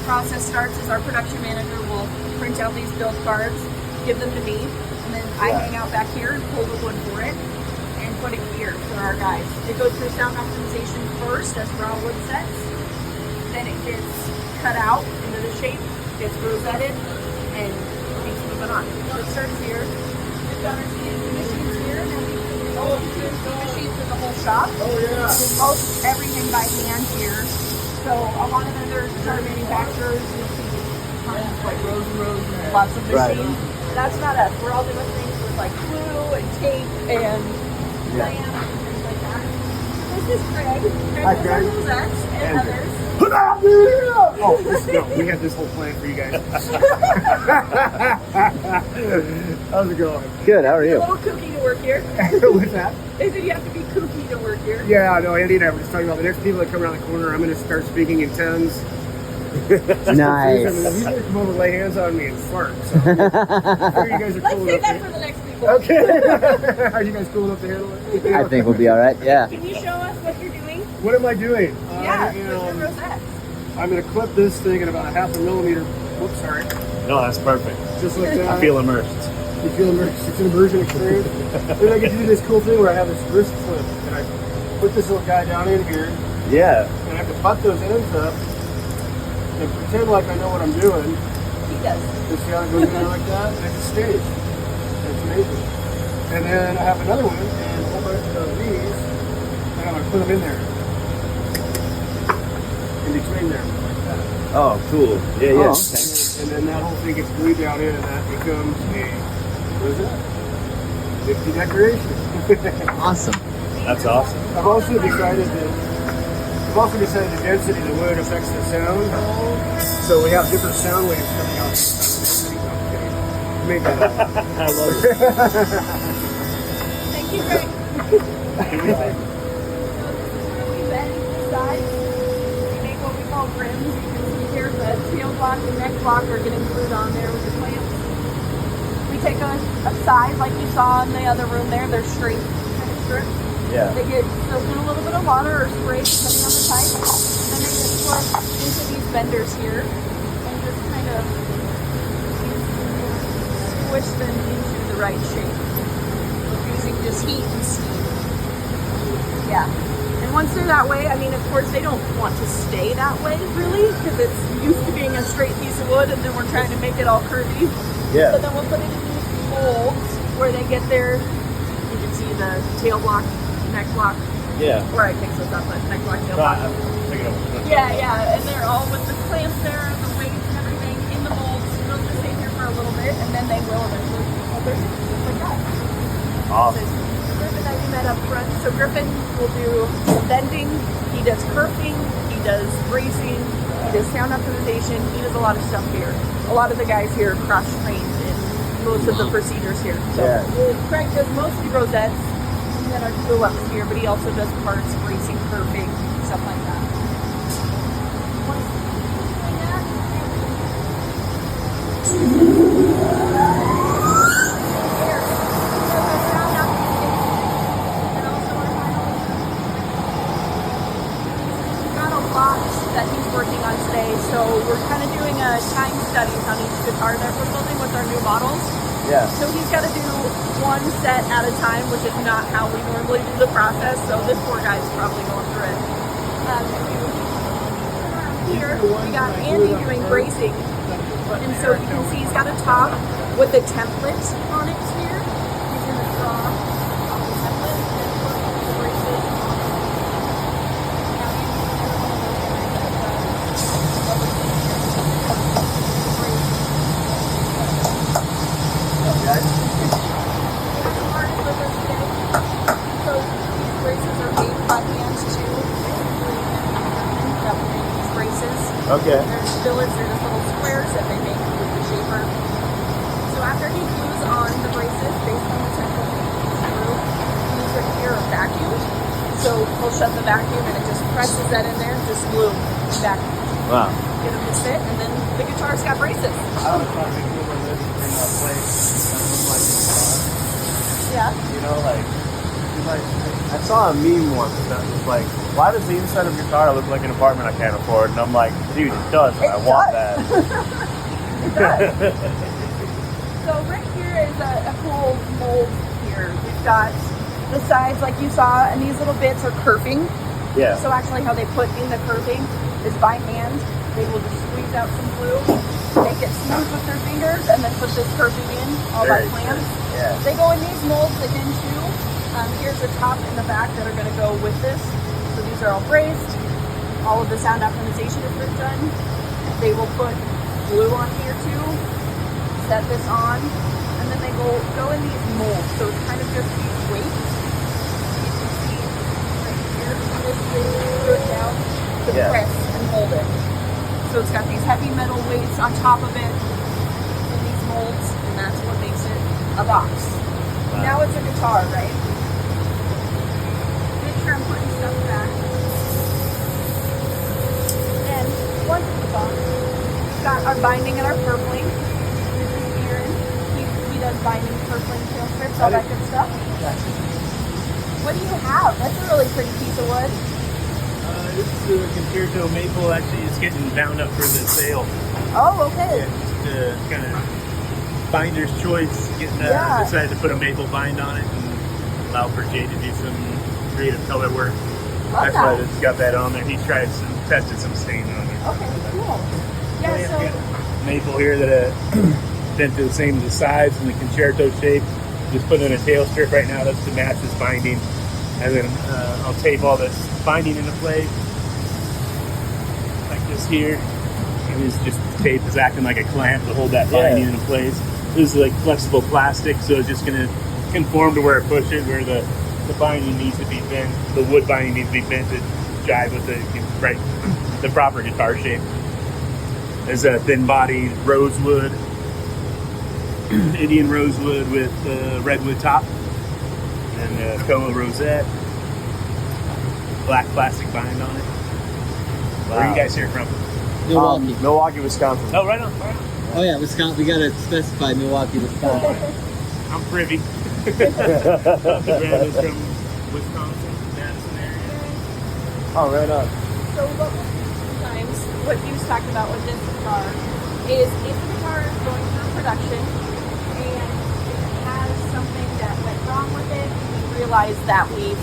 process starts is our production manager will print out these build cards, give them to me, and then I hang out back here and pull the wood for it and put it here for our guys. It goes through sound optimization first as raw wood sets. Then it gets cut out into the shape, gets rosetted, and keeps moving on. So it starts here. We've got our CNC machines here, and then we put all the CNC machines in the whole shop. Oh yeah. Most everything by hand here. So a lot of other car manufacturers, you'll see tons, like rows and rows and lots of machines. That's not us. We're all doing things with like glue and tape and clamp and things like that. This is Greg. Hi, Greg. Rosettes and others. Oh, no, we had this whole plan for you guys. How's it going? Good, how are you? A little kooky to work here. What's that? They said you have to be kooky to work here. Yeah, no, Andy and I were just talking about the next people that come around the corner. I'm going to start speaking in tongues. Nice. He's going to come over and lay hands on me and fart. So, you guys are Let's cool save enough that to- for the next people. Okay. Are you guys cool enough to handle it? I think we'll be all right, yeah. Can you show us what you're doing? What am I doing? Yeah, with your rosettes. I'm going to clip this thing at about a 0.5 millimeter. Whoops, sorry. No, that's perfect. Just like that. I feel immersed. You feel immersed. It's an immersion experience. Then I get to do this cool thing where I have this wrist clip, and I put this little guy down in here, Yeah. and I have to butt those ends up and pretend like I know what I'm doing. He does. Just see how it goes in there like that, and it's staged. It's amazing. And then I have another one, and a whole bunch of these, and I'm going to put them in there. In between there, like that. Oh, cool. Yeah, yeah. Oh, okay. And then that whole thing gets glued down in, and that becomes a rosette. 50 decoration. Awesome. That's awesome. I've also decided the density of the wood affects the sound. So we have different sound waves coming out. Maybe that. I love it. Thank you, Greg. We bend the sides. We make what we call brims. You can see here the tail block and neck block are getting glued on there with the clamps. We take a side like you saw in the other room there. They're straight kind of strips. Yeah. They get soaked in a little bit of water or spray depending on the type. Then they get put into these benders here and just kind of squish them into the right shape. Using just heat and steam. Yeah. And once they're that way, I mean, of course, they don't want to stay that way, really, because it's used to being a straight piece of wood, and then we're trying to make it all curvy. Yeah. So then we'll put it in these molds where they get their, you can see the tail block, neck block, Yeah. or I think so, not the neck block, tail No, block. I'm thinking of Yeah, yeah, and they're all with the clamps there, the weights and everything in the molds. They'll just stay here for a little bit, and then they will eventually hold their just like that. Awesome. Griffin that you met up front. So Griffin will do bending, he does kerfing, he does bracing, he does sound optimization, he does a lot of stuff here. A lot of the guys here are cross-trained in most of the procedures here. So Craig does mostly rosettes, and then our glue ups here, but he also does parts, bracing, kerfing, stuff like that. That he's working on today, so we're kind of doing a time studies on each guitar that we're building with our new models. Yeah. So he's got to do one set at a time, which is not how we normally do the process. So this poor guy's probably going through it. Here we got Andy doing bracing, and so you can see he's got a top with a template on it here. He's going to draw on the template and put the braces on it. Okay. There's fillets, they're just little squares that they make with the shaper. So after he glues on the braces based on the template he drew, he's right here a vacuum. So he'll shut the vacuum and it just presses that in there, just glue vacuum. Wow. Get them to fit, and then the guitar's got braces. I always thought it'd be cool when this in a place that looked like a guitar. Yeah. You know, like, like, I saw a meme once that was like, why does the inside of your car look like an apartment I can't afford? And I'm like, dude, it does, and I want that. It does. So right here is a cool mold here. We've got the sides like you saw, and these little bits are kerfing. Yeah. So actually how they put in the kerfing is by hand. They will just squeeze out some glue, make it smooth with their fingers, and then put this kerfing in all by hand. Yeah. They go in these molds again too. Here's the top and the back that are going to go with this. So these are all braced. All of the sound optimization has been done. They will put glue on here too, set this on, and then they go in these molds. So it's kind of just these weights. You can see right here, this goes down to press and hold it. So it's got these heavy metal weights on top of it in these molds, and that's what makes it a box. Wow. Now it's a guitar, right? Make sure I'm putting stuff back. And once it's on, we've got our binding and our purfling. This is Aaron. He does binding, purfling, tail strips, all that good stuff. What do you have? That's a really pretty piece of wood. This is a concerto maple. Actually, it's getting bound up for the sale. Oh, okay. Yeah, just kind of binder's choice. Decided to put a maple bind on it and allow for Jay to do some creative color work. That's why it's got that on there. He tested some stain on it. Okay, cool. Yeah, so maple here that bent to the same as the sides and the concerto shape. Just put in a tail strip right now. That's to match this binding. And then I'll tape all this binding into place like this here. And this just tape is acting like a clamp to hold that binding into place. This is like flexible plastic, so it's just going to conform to where it pushes, where the binding needs to be bent, the wood binding needs to be bent to jive with the proper guitar shape. There's a thin bodied rosewood, Indian rosewood with redwood top. And a Koa rosette, black plastic bind on it. Wow. Where are you guys here from? Milwaukee. Milwaukee, Wisconsin. Oh, right on. Oh yeah, Wisconsin. We gotta specify Milwaukee, Wisconsin. I'm privy. The brand is from Wisconsin, Madison area. Oh, right on. So sometimes what you talked about with this guitar is if the guitar is going through production and it has something that went wrong with it, we realize that we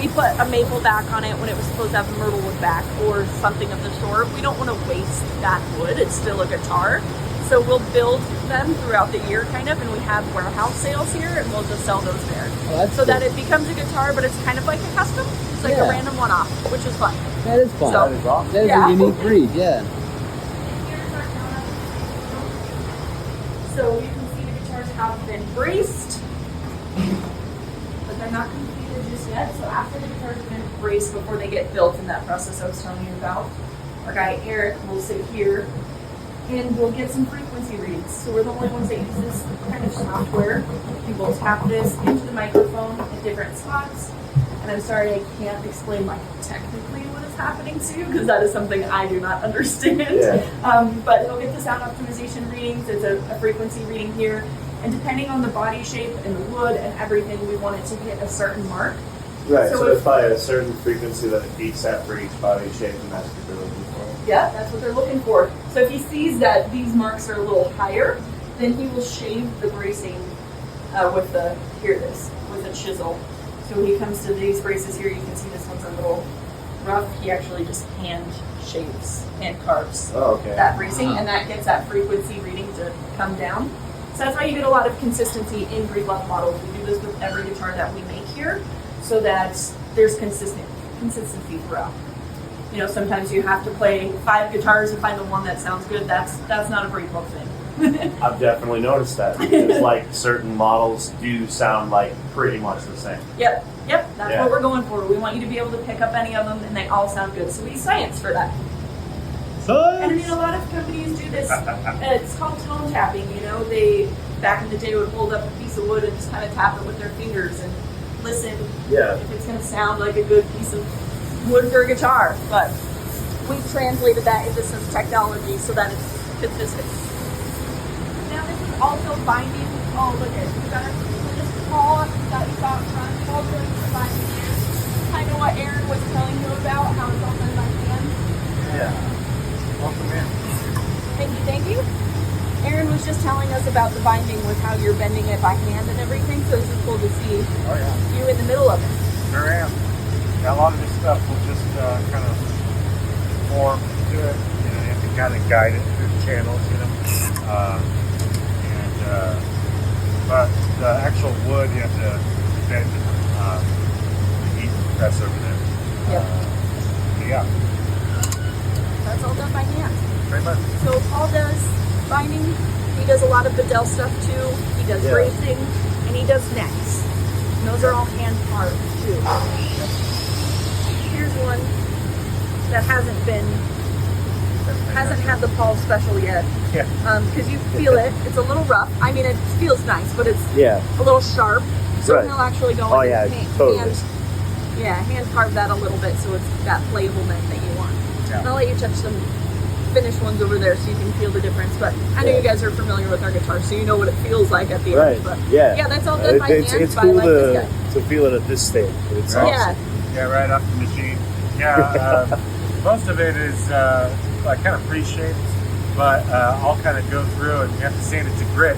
put a maple back on it when it was supposed to have a myrtle wood back or something of the sort. We don't want to waste that wood. It's still a guitar. So we'll build them throughout the year kind of, and we have warehouse sales here and we'll just sell those there. Oh, so cool. That it becomes a guitar, but it's kind of like a custom. It's like a random one-off, which is fun. That is fun. So, that is awesome. That is a unique breed, yeah. So you can see the guitars have been braced, but they're not completed just yet. So after the guitars have been braced before they get built in that process I was telling you about, our guy Eric will sit here and we'll get some frequency reads. So we're the only ones that use this kind of software. We will tap this into the microphone at different spots. And I'm sorry I can't explain like technically what is happening to you because that is something I do not understand. Yeah. But it'll get the sound optimization readings. It's a frequency reading here. And depending on the body shape and the wood and everything, we want it to hit a certain mark. Right, so there's probably a certain frequency that it beats at for each body shape, and that's what they're looking for. Yeah, that's what they're looking for. So if he sees that these marks are a little higher, then he will shave the bracing with the chisel. So when he comes to these braces here, you can see this one's a little rough. He actually just hand carves that bracing, and that gets that frequency reading to come down. So that's why you get a lot of consistency in Breedlove models. We do this with every guitar that we make here, so that there's consistency throughout. You know, sometimes you have to play 5 guitars and find the one that sounds good. That's not a Breedlove thing. I've definitely noticed that. It's like certain models do sound like pretty much the same. Yep. That's what we're going for. We want you to be able to pick up any of them, and they all sound good. So we use science for that. And I mean, a lot of companies do this. It's called tone tapping. You know, they back in the day would hold up a piece of wood and just kind of tap it with their fingers and listen if it's going to sound like a good piece of wood for a guitar. But we've translated that into some technology so that it's consistent. Now this is also binding. Oh, look at it. We've got this paw that you got front. Paul's going to provide telling us about the binding with how you're bending it by hand and everything. So this is cool to see Oh yeah, you in the middle of it. sure am. Yeah, a lot of this stuff will just kind of form to it. You know, you have to kind of guide it through the channels, you know. But the actual wood, you have to bend the heat press over there. Yep. Yeah, That's all done by hand. pretty much. So Paul does binding. He does a lot of Bedell stuff too. He does bracing, and he does necks. And those are all hand carved too. Here's one that hasn't had the Paul special yet. Yeah. Because you feel it. It's a little rough. I mean, it feels nice, but it's a little sharp. So Right. he'll actually go in and hand carve that a little bit so it's that playable neck that you want. Yeah. And I'll let you touch some finished ones over there so you can feel the difference. But I know you guys are familiar with our guitar, so you know what it feels like at the end. But yeah, that's all done by hand. It's by cool like this guy. to feel it at this stage. It's Right. awesome. Yeah, right off the machine. Yeah, most of it is like kind of pre-shaped, but I'll kind of go through and you have to sand it to grit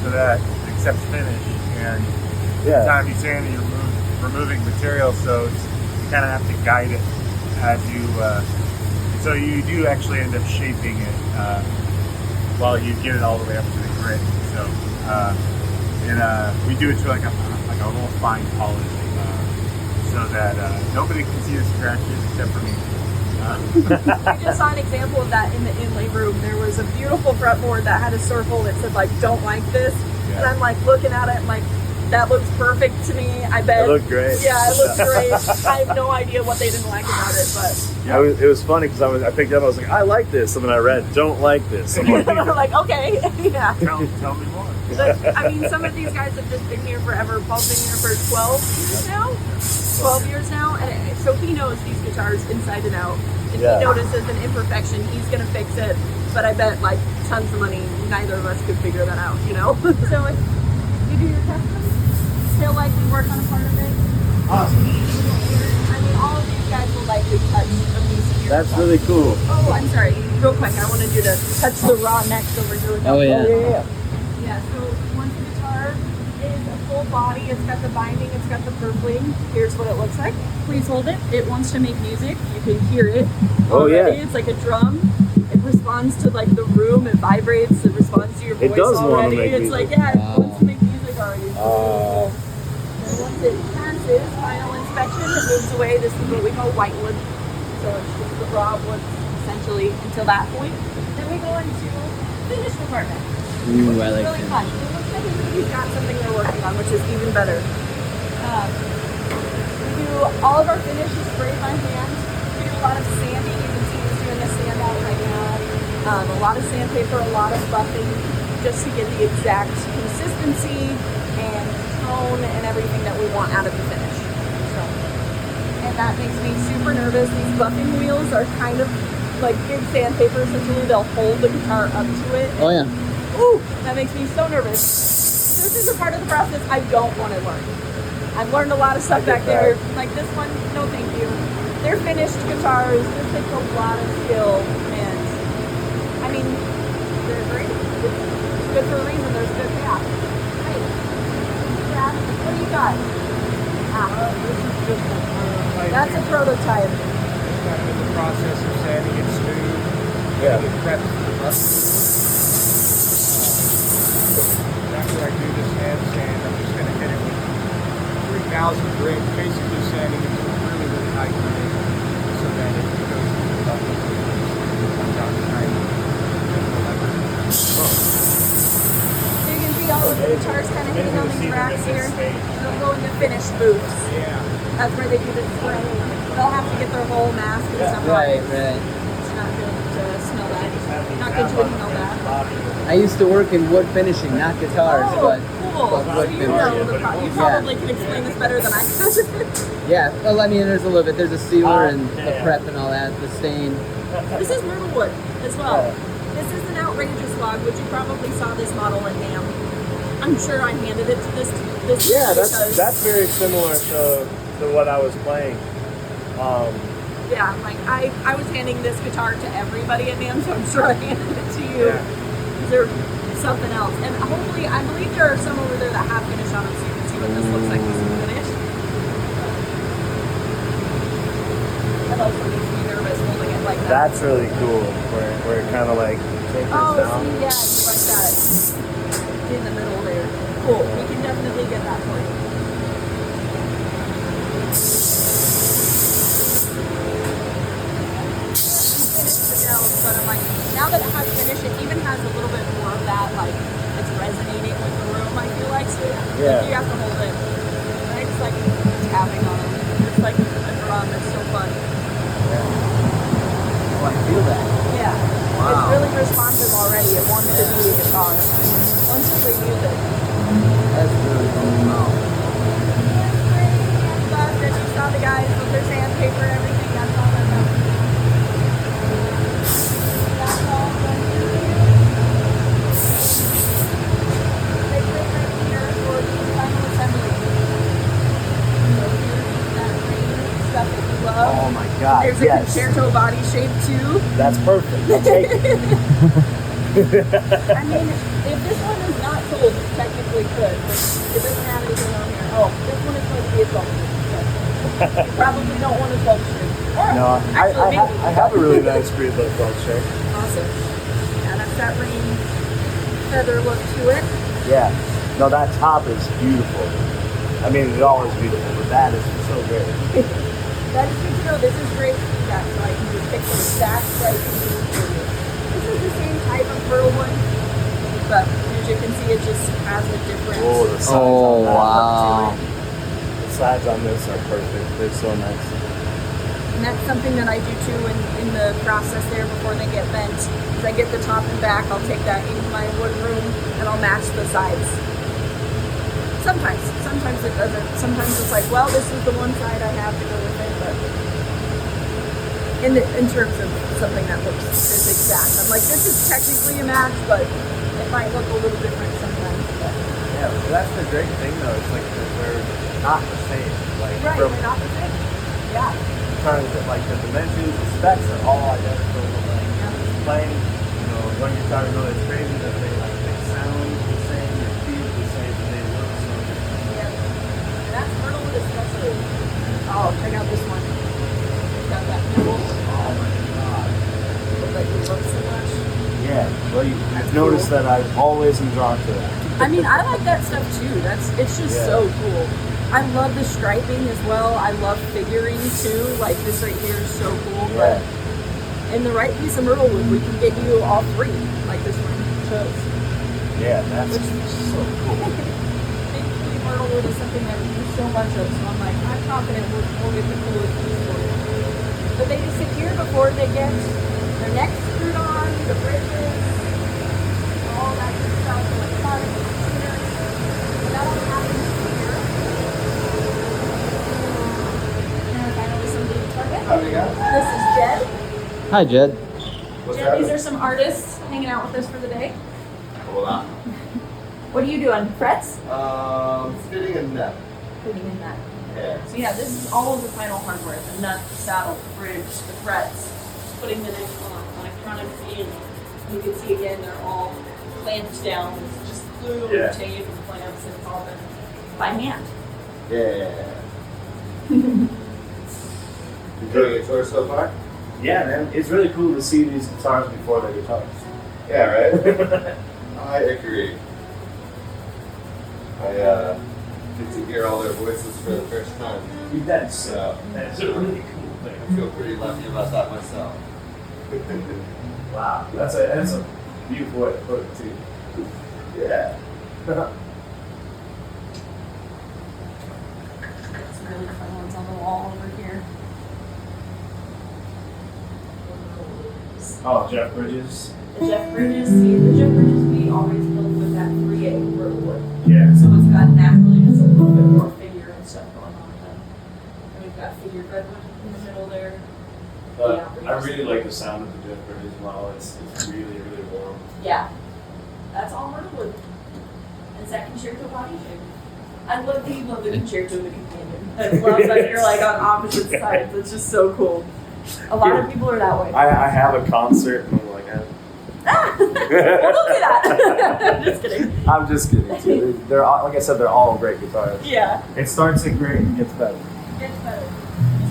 so that it accepts finish. And the time you sand it, you're removing material, so you kind of have to guide it as you. So you do actually end up shaping it while you get it all the way up to the grit. So we do it to like a little fine polish. So that nobody can see the scratches except for me. I just saw an example of that in the inlay room. There was a beautiful fretboard that had a circle that said like "Don't like this," and I'm like looking at it, and like that looks perfect to me. I bet It looked great. Yeah, it looked great. I have no idea what they didn't like about it, but It was funny because I picked it up. I was like, I like this, and then I read, don't like this. I'm like, I'm like, okay, yeah. Tell me more. But, I mean, some of these guys have just been here forever. Paul's been here for 12 years now. 12 years now, and so he knows these guitars inside and out. If he notices an imperfection, he's gonna fix it. But I bet like tons of money, neither of us could figure that out, you know. So if you do your custom, he'll likely work on a part of it. Awesome. I mean, all of these guys will likely touch a piece of your that's guitar. really cool. Oh, I'm sorry. Real quick, I wanted you to touch the raw necks over here. Oh, yeah. Yeah, so once the guitar is a full body, it's got the binding, it's got the purfling. Here's what it looks like. Please hold it. It wants to make music. You can hear it already. It's like a drum. It responds to like the room. It vibrates. It responds to your voice It does already. want to make It's music. like, yeah, it wants to make music already. And once it passes final inspection, it moves away. This is what we call whitewood. So it's just the raw wood essentially until that point. Then we go into finish department. Ooh, I like Really that. fun. It looks like he's got something they're working on, which is even better. We do all of our finish is sprayed by hand. We do a lot of sanding. You can see he's doing the sand out right now. A lot of sandpaper, a lot of buffing, just to get the exact consistency and tone and everything that we want out of the finish. So, and that makes me super nervous. These buffing wheels are kind of like big sandpaper. Essentially, they'll hold the guitar up to it. Oh yeah. Ooh, that makes me so nervous. This is a part of the process I don't want to learn. I've learned a lot of stuff back there. Like this one, no thank you. They're finished guitars. This takes a lot of skill, and I mean, they're great. It's good for a reason. There's a good path. Hey, Brad, what do you got? This is just That's a prototype. kind of in the process of sanding it smooth. Getting it prepped for the rust. After I do this hand sand, I'm just going to hit it with 3,000 grit, basically sanding it to a really, really high grit so that it goes up and comes out tight. So you can see all of the guitars kind of hanging on these racks here. They'll go into finished booths. Yeah. That's where they do the spray. They'll have to get their whole mask and stuff Right, on. right. It's not good to smell that. Not good to inhale that. I used to work in wood finishing, not guitars, Oh, but cool. wood So you know the finishing. you probably can explain this better than I could. Yeah, well, I mean, there's a little bit. There's a sealer and the prep and all that, the stain. This is myrtle wood as well. This is an outrageous log, which you probably saw this model at NAMM. I'm sure I handed it to this Yeah, because, that's very similar to what I was playing. yeah, like I was handing this guitar to everybody at NAMM, so I'm sure I handed it to you. These are something else. And hopefully, I believe there are some over there that have finish on them, so you can see what this looks like with some finish. I love when you be nervous holding it like that. That's really cool. Where it kind of like tapers Oh, down. see, yeah, you like that in the middle there. Cool. We can definitely get that for you. But I'm like, now that it has finish, it even has a little bit more of that, like, it's resonating with the room, I feel like. So Yeah. you have to hold it. Right? It's like tapping on it. It's like a drum. It's so fun. Oh, I feel that. Yeah. Wow. It's really responsive already. It wants to be a guitar. Once you play music. That's really cool. Wow. I'm glad that you saw the guys with their sandpaper and everything. That's all they're about. That's all done here. They put it right here for the final assembly. So here's that green stuff that you love. Oh my God! There's a yes, concerto body shape too. that's perfect. I'll take it. I mean, if this one is not sold, it technically could, but it doesn't have anything on here. Oh, this one is supposed to be a 12 string. You probably don't want a 12 string. Or, No, actually, maybe. I have a really nice Breedlove belt shirt. Awesome. Yeah, that's that rain feather look to it. Yeah. No, that top is beautiful. I mean, it all is beautiful, but that is so great. That is good to know. This is great feedback, so I can just pick the exact right piece for you. This is the same type of pearl one, but as you can see, it just has a different Oh, the sides Oh, on that. wow. The sides on this are perfect. They're so nice. And that's something that I do too in the process there before they get bent. Is I get the top and back, I'll take that into my wood room and I'll match the sides. Sometimes it doesn't. Sometimes it's like, well, this is the one side I have to go with it, but in terms of something that looks this exact, I'm like, this is technically a match, but it might look a little different sometimes. But. Yeah, so that's the great thing though. It's like that they're not the same. Like Right, from they're not the same. Yeah. terms of like the dimensions, the specs are all identical. Like playing, you know, one guitar, you know, it's crazy that they sound the same, they feel the same, and they look so different. Yeah. And that's Myrtlewood especially. Oh, check out this one. It's got that nibble. Oh my God. That you love so much. Yeah, well, I've noticed that I've always been drawn to that. I mean, I like that stuff too. It's just so cool. I love the striping as well. I love figuring too. Like this right here is so cool. Yeah. But in the right piece of Myrtlewood, we can get you all three, like this one chose. Yeah, that's so cool. Thankfully, Myrtlewood is something that we do so much of. So I'm like, I'm confident we'll get the coolest piece for you. But they just sit here before they get their necks screwed on, the bridges, all that good stuff, electronic tuners. And that all happens here. And finally, somebody to plug in. Howdy, guys. This is Jed. Hi, Jed. What's Jed, these are some artists hanging out with us for the day. Hold on. What are you doing? Frets? Fitting a net. Putting in that. Yeah. So yeah, this is all of the final hardware: the nut, the saddle, the bridge, the frets, putting the neck on, electronic in. You can see again, they're all clamped down. It's just glue and tape and clamps and all done by hand. Yeah. Enjoying your tour so far? Yeah, man, it's really cool to see these guitars before they're guitars. Yeah, right? I agree. I get to hear all their voices for the first time. That's So that's a really cool I thing. feel pretty lucky about that myself. Wow, that's a beautiful way to put it too. Yeah. Some really fun ones on the wall over here. Oh, Jeff Bridges. The Jeff Bridges, we always build with that 3/8 wood. Yeah. So it's got naturally just a little bit more figure and stuff going on with them. And we've got figured redwood in the middle there. I really like the sound of the Jeff Bridges model. It's really, really warm. Yeah. That's all Myrtlewood. And that concerto body shape. I love that you love the concerto and the companion. I love that you're like on opposite sides. It's just so cool. A lot of people are that way. I have a concert and I'm like, Well, don't do that. Just kidding. I'm just kidding. Too. They're all, like I said, they're all great guitars. Yeah. It starts at great and gets better. It's better.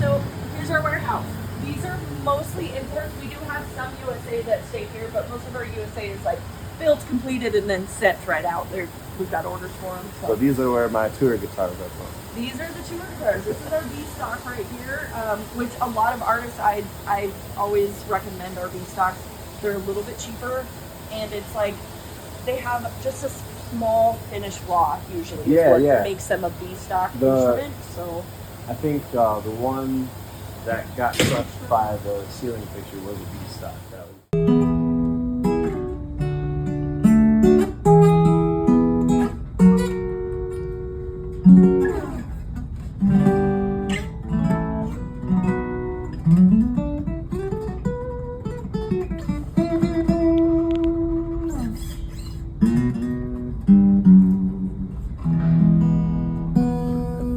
So here's our warehouse. These are mostly imports. We do have some USA that stay here, but most of our USA is like built, completed, and then sent right out. We've got orders for them. So these are where my tour guitars are from. These are the tour guitars. This is our B stock right here, which a lot of artists I always recommend our B stocks. They're a little bit cheaper, and it's like they have just a small finish flaw usually. Yeah, is what yeah. makes them a B stock The- instrument. So I think the one that got crushed by the ceiling fixture was a B stock. That was a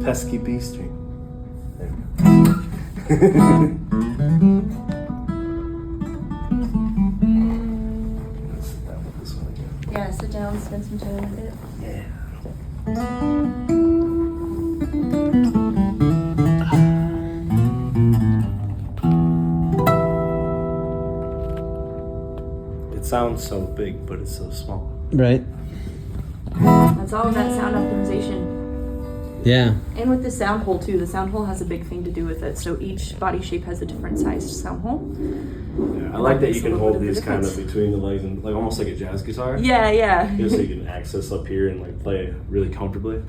pesky B string. There we go. Let's sit down with this one again. yeah, sit down, spend some time with it. Yeah. It sounds so big, but it's so small. Right. That's all of that sound optimization. Yeah. And with the sound hole too, the sound hole has a big thing to do with it. So each body shape has a different sized sound hole. Yeah, I like that you Makes a can little hold bit of a these kind of difference. between the legs and like almost like a jazz guitar. Yeah, yeah. You know, so you can access up here and like play really comfortably.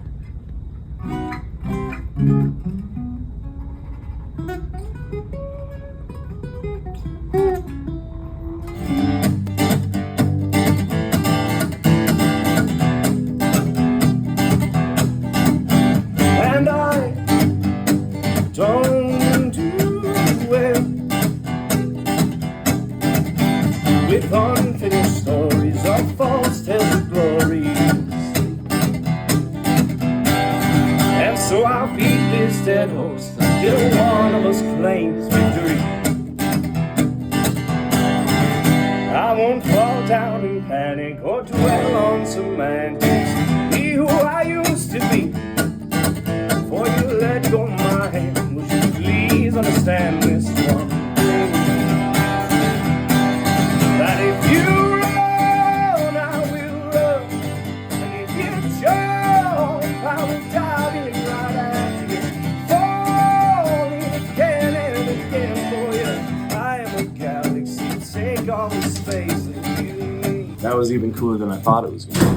And I don't do it with unfinished stories of false tales of glories. And so I'll beat this dead horse until one of us claims victory. I won't fall down in panic or dwell on semantics. Be who I used to be before you let go of my hand. Would you please understand this one thing? That if you run, I will run. And if you jump, I will dive in right after you. Falling again and again for you. I am a galaxy, take all the space that you need. That was even cooler than I thought it was going to be.